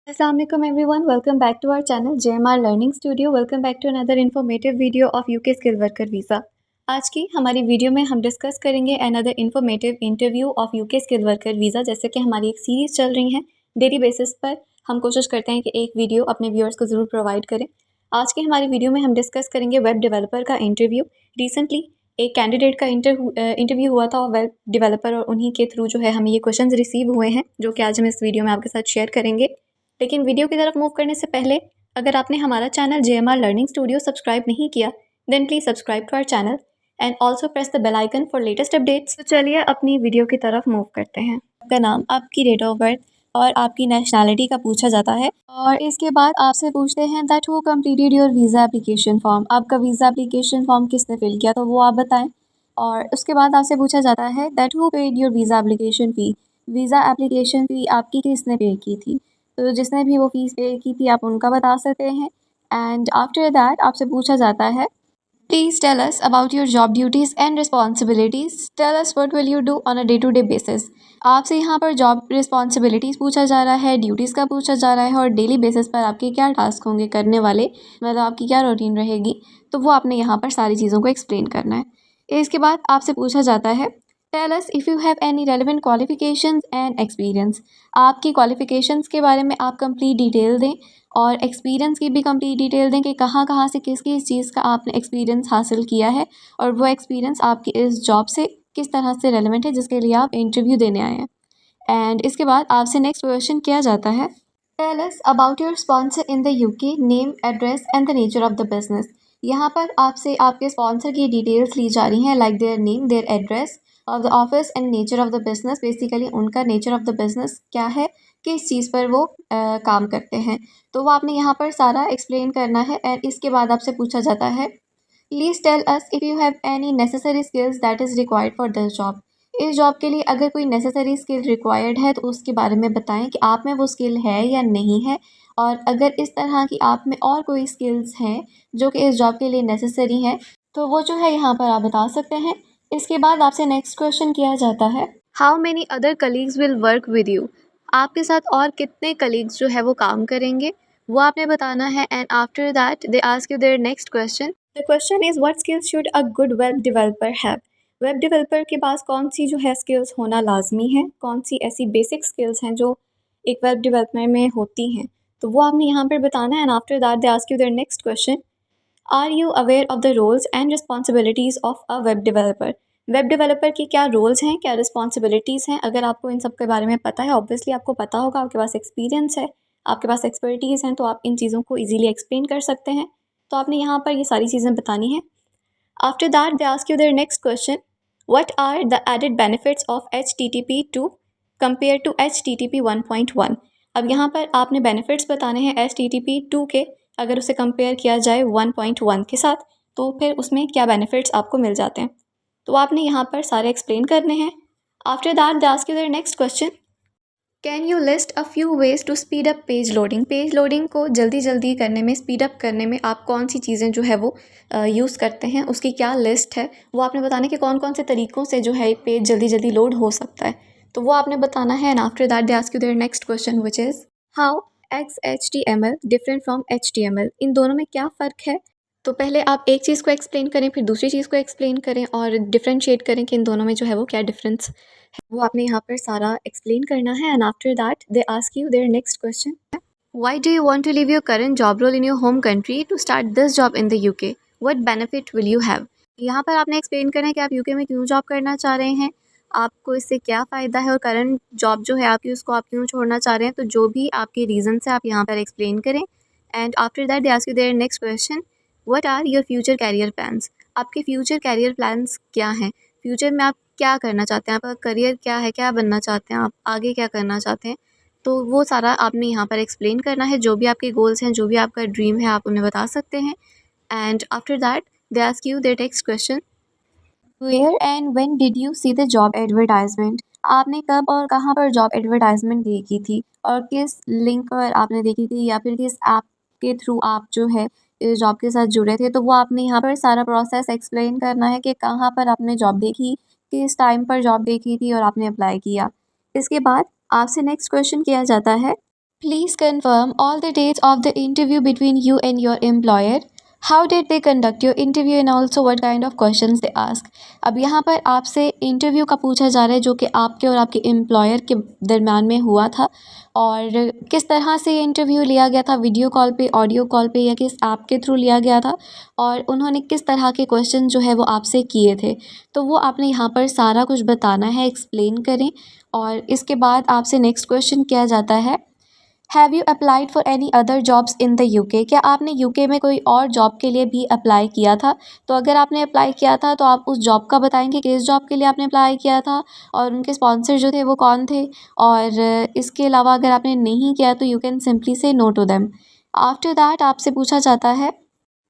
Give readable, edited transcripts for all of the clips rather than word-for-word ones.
अस्सलाम वालेकुम everyone, welcome back to our channel JMR learning studio. Welcome back to another informative video of UK skill worker visa. आज की हमारी video में हम डिस्कस करेंगे another informative interview of UK skill worker visa. जैसे कि हमारी एक सीरीज़ चल रही है डेली बेसिस पर, हम कोशिश करते हैं कि एक वीडियो अपने व्यूअर्स को ज़रूर प्रोवाइड करें। आज की हमारी वीडियो में हम डिस्कस करेंगे वेब डेवलपर का इंटरव्यू। रिसेंटली एक कैंडिडेट का इंटरव्यू हुआ था वेब डेवलपर, और उन्हीं के थ्रू जो है हमें ये क्वेश्चंस रिसीव हुए हैं, जो कि आज हम इस वीडियो में आपके साथ शेयर करेंगे। लेकिन वीडियो की तरफ मूव करने से पहले अगर आपने हमारा channel JMR learning studio subscribe नहीं किया, then please subscribe to our channel and also press the bell icon for latest updates. तो चलिए अपनी वीडियो की तरफ मूव करते हैं। आपका नाम, आपकी डेट ऑफ बर्थ और आपकी नेशनैलिटी का पूछा जाता है, और इसके बाद आपसे पूछते हैं that who completed your visa application form. आपका वीज़ा एप्लीकेशन फॉर्म किसने फिल किया, तो वो आप बताएं। और उसके बाद आपसे पूछा जाता है that who paid your visa application fee. Visa application fee आपकी किसने पे की थी, तो जिसने भी वो फ़ीस पे की थी आप उनका बता सकते हैं। एंड आफ्टर दैट आपसे पूछा जाता है please tell us about your job duties and responsibilities. Tell us what will you do on a day to day basis. आपसे यहाँ पर जॉब रिस्पॉन्सिबिलिटीज़ पूछा जा रहा है, ड्यूटीज़ का पूछा जा रहा है, और डेली बेसिस पर आपके क्या टास्क होंगे करने वाले, मतलब आपकी क्या रूटीन रहेगी, तो वो आपने यहाँ पर सारी चीज़ों को एक्सप्लेन करना है। इसके बाद आपसे पूछा जाता है tell us if you have any relevant qualifications and experience. आपकी क्वालिफिकेशंस के बारे में आप कंप्लीट डिटेल दें, और एक्सपीरियंस की भी कंप्लीट डिटेल दें कि कहाँ कहाँ से किस किस चीज़ का आपने एक्सपीरियंस हासिल किया है, और वो एक्सपीरियंस आपकी इस जॉब से किस तरह से रेलिवेंट है जिसके लिए आप इंटरव्यू देने आए हैं। एंड इसके बाद आपसे नेक्स्ट क्वेश्चन किया जाता है tell us about your sponsor in the UK, name, address and the nature of the business. यहाँ पर आपसे आपके स्पॉन्सर की डिटेल्स ली जा रही हैं, like their name, their address of the office and nature of the business. Basically उनका nature of the business क्या है, किस चीज़ पर वो काम करते हैं, तो वो आपने यहाँ पर सारा एक्सप्लेन करना है। एंड इसके बाद आपसे पूछा जाता है please tell us if you have any necessary skills that is required for this job. इस जॉब के लिए अगर कोई नेसेसरी स्किल रिक्वायर्ड है तो उसके बारे में बताएं कि आप में वो स्किल है या नहीं है, और अगर इस तरह की आप में और कोई स्किल्स हैं जो कि इस जॉब के लिए नेसेसरी हैं, तो वो जो है यहाँ पर आप बता सकते हैं। इसके बाद आपसे नेक्स्ट क्वेश्चन किया जाता है how many other colleagues will work with you. आपके साथ और कितने कलीग्स जो है वो काम करेंगे, वो आपने बताना है। And after that they ask you their next question. The question is what skills should a good web developer have. Web developer के पास कौन सी जो है स्किल्स होना लाजमी है, कौन सी ऐसी बेसिक स्किल्स हैं जो एक वेब डेवलपर में होती हैं, तो वो आपने यहाँ पर बताना है। And after that they ask you their next question are you aware of the roles and responsibilities of a web developer. Web developer की क्या रोल्स हैं, क्या रिस्पॉन्सिबिलिटीज़ हैं। अगर आपको इन सब के बारे में पता है, ऑब्वियसली आपको पता होगा, आपके पास एक्सपीरियंस है, आपके पास एक्सपर्टीज़ हैं, तो आप इन चीज़ों को ईजिली एक्सप्लेन कर सकते हैं। तो आपने यहाँ पर ये सारी चीज़ें बतानी हैं। After that they ask you their next question what are the added benefits of HTTP 2 compare to HTTP 1.1। अब यहाँ पर आपने बेनिफिट्स बताने हैं HTTP 2 के, अगर उसे कंपेयर किया जाए 1.1 के साथ, तो फिर उसमें क्या बेनिफिट्स आपको मिल जाते हैं, तो आपने यहाँ पर सारे एक्सप्लेन करने हैं। After that they ask you their next question can you list a few ways to speed up page loading. Page loading को जल्दी जल्दी करने में, स्पीड अप करने में आप कौन सी चीज़ें जो है वो यूज़ करते हैं, उसकी क्या लिस्ट है, वो आपने बताना है कि कौन कौन से तरीक़ों से जो है पेज जल्दी जल्दी लोड हो सकता है, तो वो आपने बताना है। And after that they ask you their next question which is how XHTML different from HTML। इन दोनों में क्या फ़र्क है, तो पहले आप एक चीज़ को एक्सप्लेन करें, फिर दूसरी चीज़ को एक्सप्लेन करें, और डिफ्रेंशिएट करें कि इन दोनों में जो है वो क्या डिफरेंस है, वो आपने यहाँ पर सारा एक्सप्लेन करना है। And after that they ask you their next question why do you want to leave your current job role in your home country to start this job in the UK, what benefit will you have. यहाँ पर आपने explain करना है कि आप UK में क्यों job करना चाह रहे हैं, आपको इससे क्या फ़ायदा है, और करंट जॉब जो है आपकी उसको आप क्यों छोड़ना चाह रहे हैं, तो जो भी आपके रीज़न है आप यहाँ पर एक्सप्लेन करें। And after that they ask you their next question what are your future career plans. आपके फ्यूचर कैरियर प्लान्स क्या हैं, फ्यूचर में आप क्या करना चाहते हैं, आपका करियर क्या है, क्या बनना चाहते हैं, आप आगे क्या करना चाहते हैं, तो वो सारा आपने यहाँ पर एक्सप्लेन करना है। जो भी आपके गोल्स हैं, जो भी आपका ड्रीम है, आप उन्हें बता सकते हैं। And after that they ask you their next question where and when did you see the job advertisement. आपने कब और कहाँ पर जॉब एडवर्टाइजमेंट देखी थी, और किस लिंक पर आपने देखी थी, या फिर किस ऐप के थ्रू आप जो है इस जॉब के साथ जुड़े थे, तो वो आपने यहाँ पर सारा प्रोसेस एक्सप्लेन करना है कि कहाँ पर आपने जॉब देखी, किस टाइम पर जॉब देखी थी और आपने अप्लाई किया। इसके बाद आपसे नेक्स्ट क्वेश्चन किया जाता है Please confirm all the dates of the interview between you and your employer. How did they conduct your interview and also what kind of questions they ask? अब यहाँ पर आपसे इंटरव्यू का पूछा जा रहा है जो कि आपके और आपके एम्प्लॉयर के दरम्यान में हुआ था, और किस तरह से ये इंटरव्यू लिया गया था, वीडियो कॉल पे, ऑडियो कॉल पे, या किस ऐप के थ्रू लिया गया था, और उन्होंने किस तरह के क्वेश्चन जो है वो आपसे किए थे। तो वो आपने यहाँ पर सारा कुछ बताना है, एक्सप्लेन करें। और इसके बाद आपसे नेक्स्ट क्वेश्चन किया जाता है, have you applied for any other jobs in the UK? क्या आपने यूके में कोई और जॉब के लिए भी अप्लाई किया था? तो अगर आपने अप्लाई किया था तो आप उस जॉब का बताएंगे, किस जॉब के लिए आपने अप्लाई किया था, और उनके स्पॉन्सर जो थे वो कौन थे। और इसके अलावा अगर आपने नहीं किया तो you can simply say no to them. After that आपसे पूछा जाता है,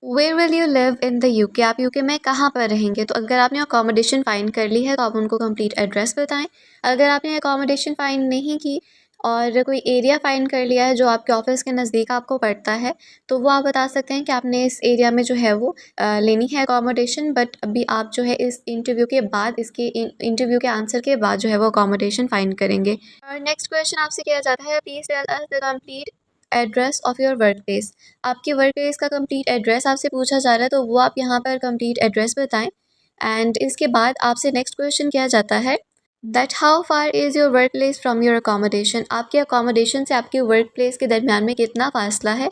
where will you live in the UK? आप यूके में कहाँ पर रहेंगे? तो अगर आपने अकोमोडेशन फाइंड कर ली है तो आप उनको कंप्लीट एड्रेस बताएं। अगर आपने अकोमोडेशन फाइंड नहीं की और कोई एरिया फाइंड कर लिया है जो आपके ऑफिस के नज़दीक आपको पड़ता है, तो वो आप बता सकते हैं कि आपने इस एरिया में जो है वो लेनी है अकोमोडेशन, बट अभी आप जो है इस इंटरव्यू के बाद, इसके इंटरव्यू के आंसर के बाद जो है वो अकोमोडेशन फाइंड करेंगे। और नेक्स्ट क्वेश्चन आपसे किया जाता है, please tell us the complete address of your work place. आपके वर्क प्लेस का कंप्लीट एड्रेस आपसे पूछा जा रहा है, तो वो आप यहाँ पर कंप्लीट एड्रेस बताएं। एंड इसके बाद आपसे नेक्स्ट क्वेश्चन किया जाता है, that how far is your work place from your accommodation? आपके अकोमोडेशन से आपके वर्क प्लेस के दरमियान में कितना फासला है,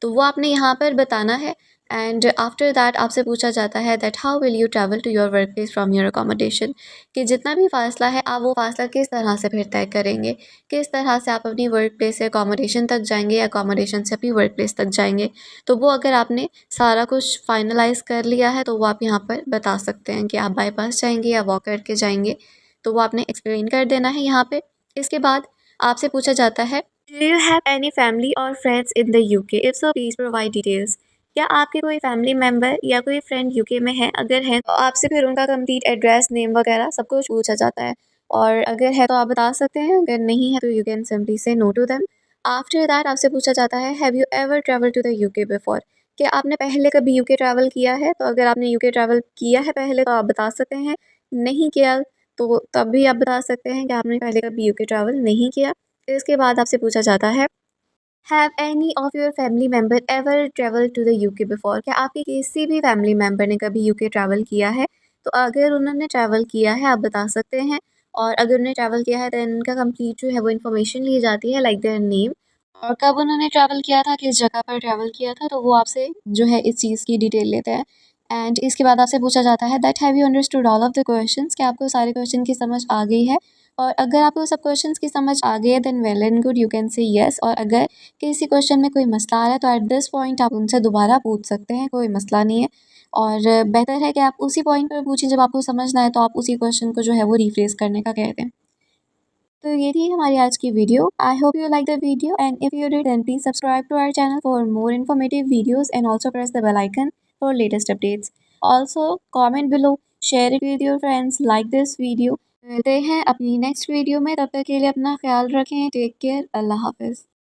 तो वो आपने यहाँ पर बताना है। एंड आफ्टर दैट आपसे पूछा जाता है, that how will you travel to your work place from your accommodation? कि जितना भी फासला है आप वो फासला किस तरह से फिर तय करेंगे, किस तरह से आप अपनी वर्क प्लेस से अकोमोडेशन तक जाएंगे या अकोमोडेशन से अपनी वर्क प्लेस तक जाएंगे। तो वो अगर आपने सारा कुछ फाइनलाइज कर लिया है तो वो आप यहाँ पर बता सकते हैं कि आप बाई पास जाएंगे या वॉक करके जाएंगे, तो वो आपने एक्सप्लेन कर देना है यहाँ पे। इसके बाद आपसे पूछा जाता है, do you have any family or friends in the UK? If so please provide details. क्या आपके कोई फैमिली मेम्बर या कोई फ्रेंड यूके में है? अगर है तो आपसे फिर उनका कंप्लीट एड्रेस, नेम वगैरह सब कुछ पूछा जाता है, और अगर है तो आप बता सकते हैं, अगर नहीं है तो you can simply say no to them. After that आपसे पूछा जाता है, have you ever travel to the UK before? क्या आपने पहले कभी यूके ट्रैवल किया है? तो अगर आपने यूके ट्रैवल किया है पहले तो आप बता सकते हैं, नहीं किया तो तब भी आप बता सकते हैं कि आपने पहले कभी यूके ट्रैवल नहीं किया। इसके बाद आपसे पूछा जाता है, have any of your family member ever travel to the UK before? क्या आपके किसी भी फैमिली मेम्बर ने कभी यूके ट्रैवल किया है? तो अगर उन्होंने ट्रैवल किया है आप बता सकते हैं, और अगर उन्होंने ट्रैवल किया है देन उनका कंप्लीट जो है वो इन्फॉर्मेशन ली जाती है, लाइक देयर नेम, और कब उन्होंने ट्रैवल किया था, किस जगह पर ट्रैवल किया था, तो वो आपसे जो है इस चीज़ की डिटेल लेते हैं। एंड इसके बाद आपसे पूछा जाता है, that have you understood all of the questions? क्या आपको सारे क्वेश्चन की समझ आ गई है? और अगर आपको सब क्वेश्चंस की समझ आ गई है then well and good, you can say yes. और अगर किसी क्वेश्चन में कोई मसला आ रहा है तो एट दिस पॉइंट आप उनसे दोबारा पूछ सकते हैं, कोई मसला नहीं है। और बेहतर है कि आप उसी पॉइंट पर पूछें जब आपको समझ ना आए, तो आप उसी क्वेश्चन को जो है वो रिफ्रेज करने का कह दें। तो ये थी हमारी आज की video. I hope you like the video, and if you did then please subscribe to our channel for more informative videos, and also press the bell icon for latest updates. Also comment below, share it with your friends, like this video. मिलते हैं अपनी next video में, तब तक के लिए अपना ख्याल रखें। टेक केयर, अल्लाह हाफिज़।